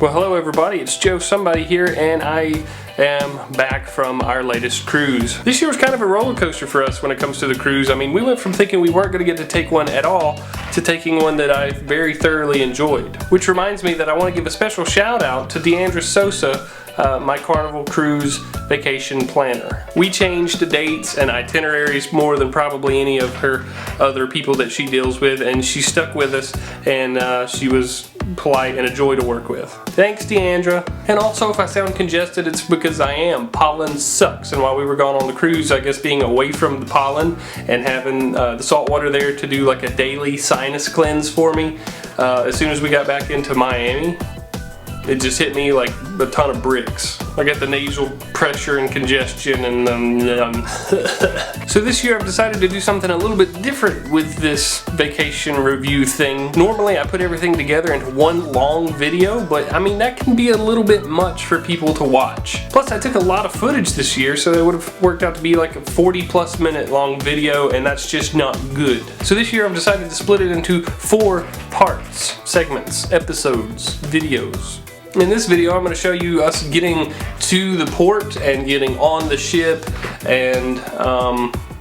Well, hello everybody, it's Joe Somebody here, and I am back from our latest cruise. This year was kind of a roller coaster for us when it comes to the cruise. I mean, we went from thinking we weren't going to get to take one at all to taking one that I very thoroughly enjoyed. Which reminds me that I want to give a special shout out to Deandra Sosa, my Carnival Cruise vacation planner. We changed the dates and itineraries more than probably any of her other people that she deals with, and she stuck with us, and she was polite and a joy to work with. Thanks, Deandra. And also, if I sound congested, it's because I am. Pollen sucks, and while we were gone on the cruise, I guess being away from the pollen and having the salt water there to do like a daily sinus cleanse for me, as soon as we got back into Miami, it just hit me like a ton of bricks. I got the nasal pressure and congestion and So this year I've decided to do something a little bit different with this vacation review thing. Normally I put everything together into one long video, but I mean that can be a little bit much for people to watch. Plus I took a lot of footage this year, so it would have worked out to be like a 40+ minute long video, and that's just not good. So this year I've decided to split it into 4 parts, segments, episodes, videos. In this video, I'm going to show you us getting to the port and getting on the ship, and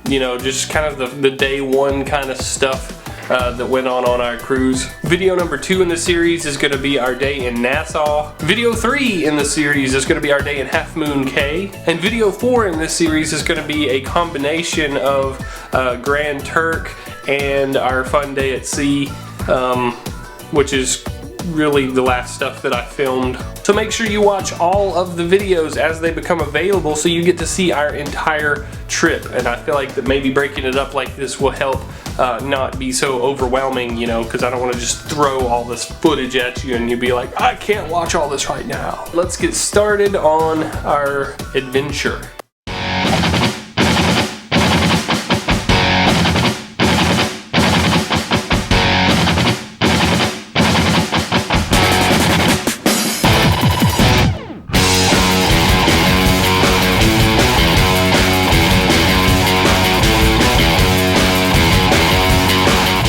you know, just kind of the day one kind of stuff that went on our cruise. Video number 2 in the series is going to be our day in Nassau. Video 3 in the series is going to be our day in Moon Cay. And video 4 in this series is going to be a combination of Grand Turk and our fun day at sea, which is really the last stuff that I filmed. So make sure you watch all of the videos as they become available so you get to see our entire trip. And I feel like that maybe breaking it up like this will help not be so overwhelming, you know, because I don't want to just throw all this footage at you and you'd be like, I can't watch all this right now. Let's get started on our adventure.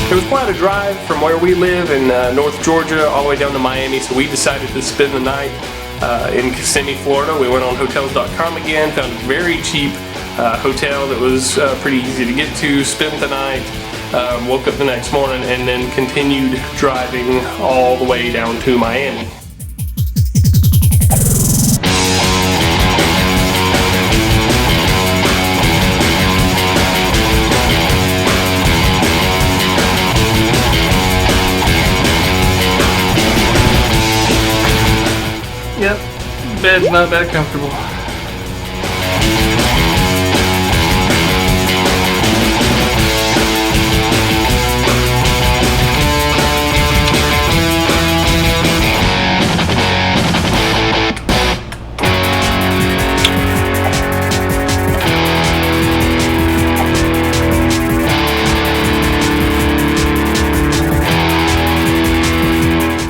It was quite a drive from where we live in North Georgia all the way down to Miami, so we decided to spend the night in Kissimmee, Florida. We went on hotels.com again, found a very cheap hotel that was pretty easy to get to, spent the night, woke up the next morning, and then continued driving all the way down to Miami. Yep, bed's not that comfortable.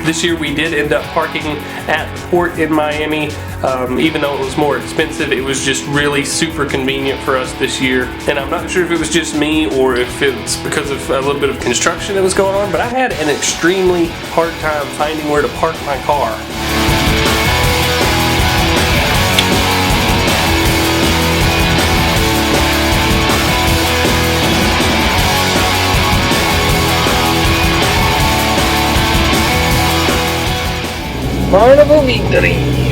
This year we did end up parking at the port in Miami. Even though it was more expensive, it was just really super convenient for us this year. And I'm not sure if it was just me or if it's because of a little bit of construction that was going on, but I had an extremely hard time finding where to park my car. Carnival Victory!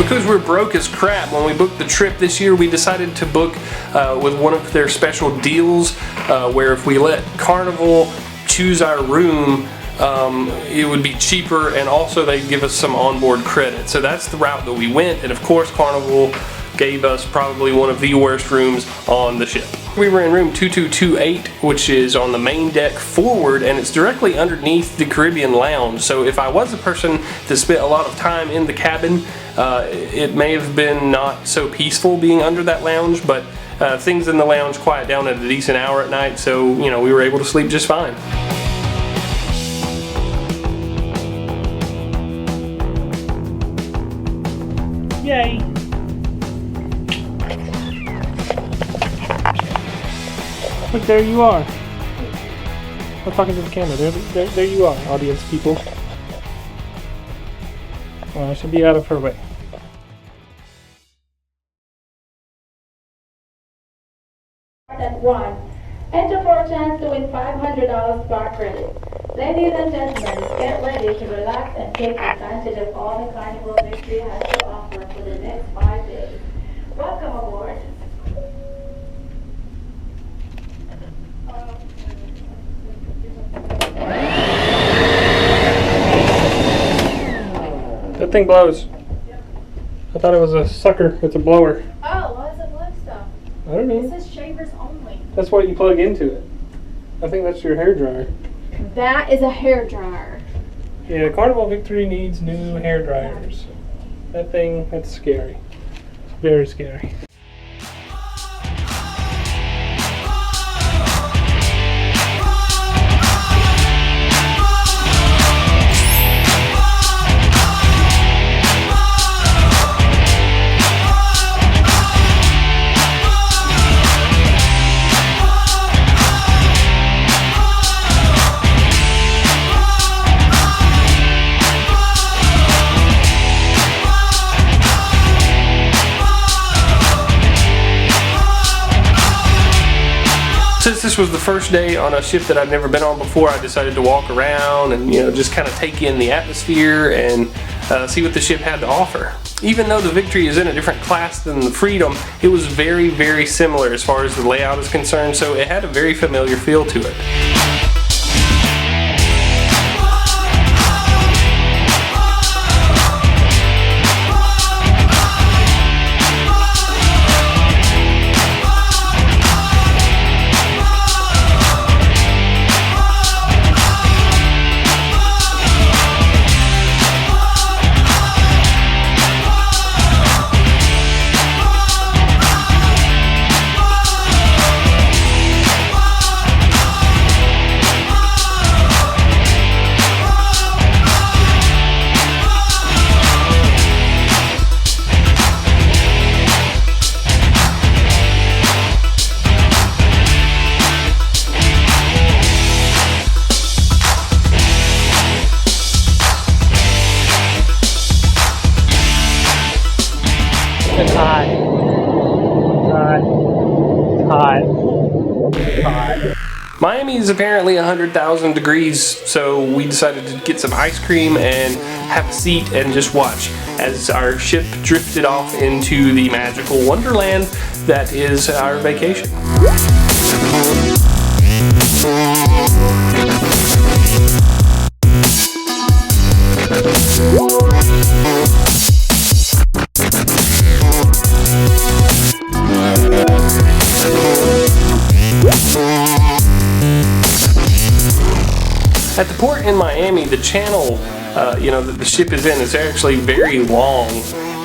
Because we're broke as crap, when we booked the trip this year, we decided to book with one of their special deals where if we let Carnival choose our room, it would be cheaper, and also they'd give us some onboard credit. So that's the route that we went, and of course Carnival gave us probably one of the worst rooms on the ship. We were in room 2228, which is on the main deck forward, and it's directly underneath the Caribbean lounge. So if I was a person that spent a lot of time in the cabin, it may have been not so peaceful being under that lounge, but things in the lounge quiet down at a decent hour at night, so you know, we were able to sleep just fine. Yay! Look, there you are. I'm talking to the camera. There you are, audience people. Well, I should be out of her way. At 1. Enter for a chance to win $500 spark credit. Ladies and gentlemen, get ready to relax and take advantage of all the Carnival Victory has to offer for the next 5 days. Welcome aboard. That thing blows. I thought it was a sucker. It's a blower. Oh, why does it blow stuff? I don't know. It says shavers only. That's what you plug into it. I think that's your hair dryer. That is a hair dryer. Yeah, Carnival Victory needs new hair dryers. That thing, that's scary. Very scary. Since this was the first day on a ship that I'd never been on before, I decided to walk around and, you know, just kind of take in the atmosphere and see what the ship had to offer. Even though the Victory is in a different class than the Freedom, it was very, very similar as far as the layout is concerned, so it had a very familiar feel to it. It's hot. Hot. Miami is apparently 100,000 degrees, so we decided to get some ice cream and have a seat and just watch as our ship drifted off into the magical wonderland that is our vacation. At the port in Miami, the channel that the ship is in is actually very long,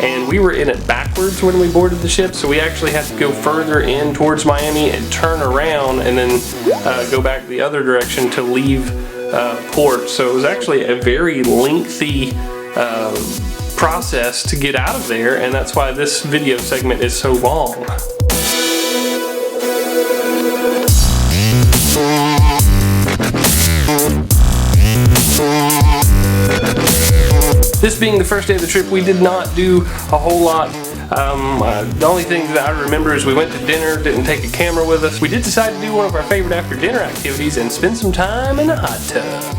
and we were in it backwards when we boarded the ship, so we actually had to go further in towards Miami and turn around and then go back the other direction to leave port. So it was actually a very lengthy process to get out of there, and that's why this video segment is so long. This being the first day of the trip, we did not do a whole lot. The only thing that I remember is we went to dinner, didn't take a camera with us. We did decide to do one of our favorite after dinner activities and spend some time in the hot tub.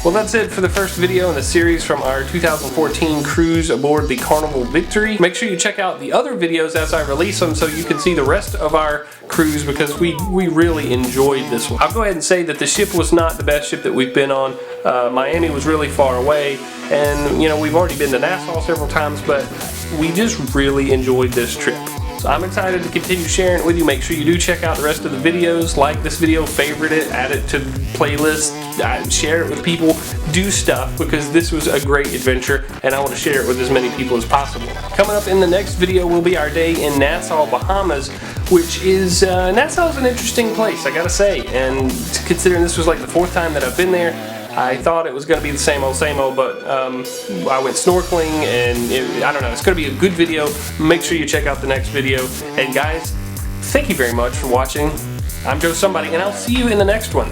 Well, that's it for the first video in the series from our 2014 cruise aboard the Carnival Victory. Make sure you check out the other videos as I release them so you can see the rest of our cruise, because we really enjoyed this one. I'll go ahead and say that the ship was not the best ship that we've been on. Miami was really far away, and you know, we've already been to Nassau several times, but we just really enjoyed this trip. So I'm excited to continue sharing it with you. Make sure you do check out the rest of the videos, like this video, favorite it, add it to playlists, share it with people, do stuff, because this was a great adventure and I want to share it with as many people as possible. Coming up in the next video will be our day in Nassau, Bahamas, which is, Nassau's an interesting place, I gotta say, and considering this was like the 4th time that I've been there, I thought it was going to be the same old, but I went snorkeling, and I don't know, it's going to be a good video. Make sure you check out the next video. And guys, thank you very much for watching. I'm Joe Somebody, and I'll see you in the next one.